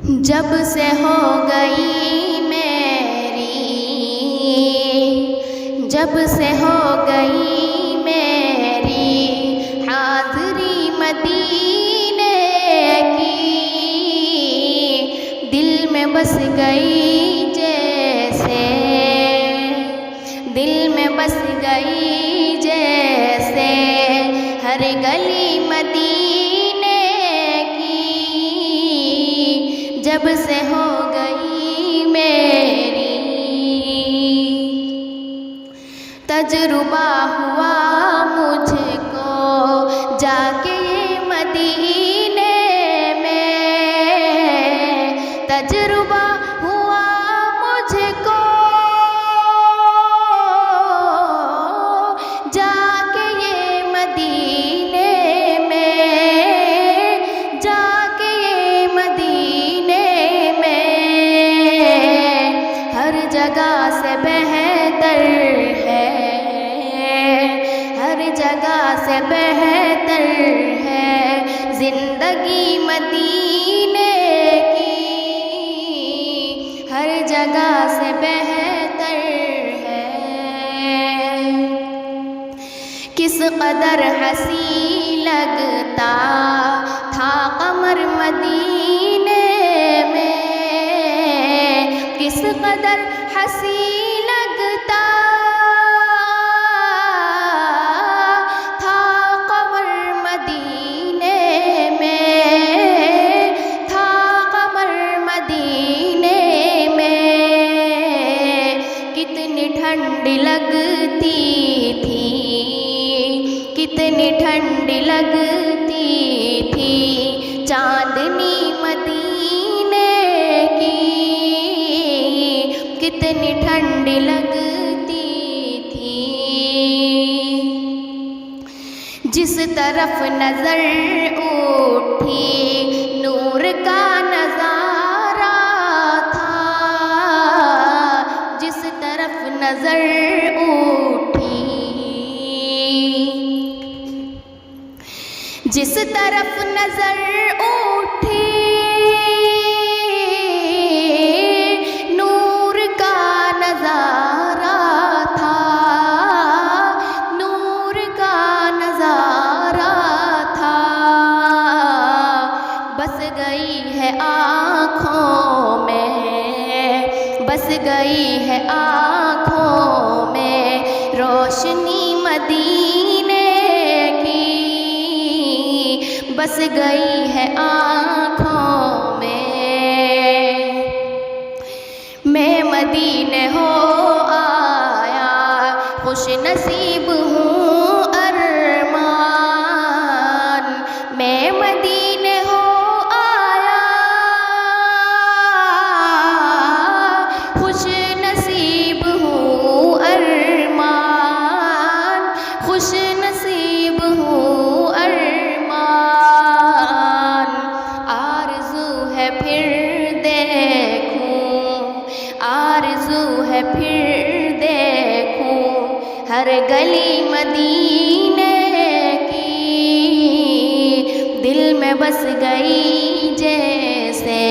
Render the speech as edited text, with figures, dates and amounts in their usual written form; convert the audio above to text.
جب سے ہو گئی میری، جب سے ہو گئی میری حاضری مدینے کی، دل میں بس گئی جیسے، دل میں بس گئی جیسے ہر گلی مدینے کی، جب سے ہو گئی میری۔ تجربہ ہوا مجھ کو جا کے یہ مدینے میں، تجربہ ہوا مجھ کو جا کے یہ مدینے میں، جا کے یہ مدینے میں، ہر جگہ سے بہتر ہے، ہر جگہ سے بہتر ہے زندگی مدینے کی، ہر جگہ سے بہتر ہے۔ کس قدر حسین لگتا تھا قمر مدینے میں، کس قدر حسین لگتا تھا قمر مدینے میں، تھا قمر مدینے میں، کتنی ٹھنڈ لگتی تھی، کتنی ٹھنڈ لگتی تھی چاندنی مدینے کی، کتنی ٹھنڈ لگتی تھی۔ جس طرف نظر اٹھی نور کا نظارہ تھا، جس طرف نظر اٹھی، جس طرف نظر اٹھی نور کا نظارہ تھا، نور کا نظارہ تھا، بس گئی ہے آنکھوں میں، بس گئی ہے آنکھوں میں روشنی مدینے کی، بس گئی ہے آنکھوں میں مدینے ہو آیا، خوش نصیب ہوں ارمان، میں مدینے ہو آیا، خوش نصیب ہوں ارمان، خوش نصیب ہوں ارمان، آرزو ہے پھر دیکھوں، آرزو ہے پھر دیکھوں ہر گلی مدینے کی، دل میں بس گئی جیسے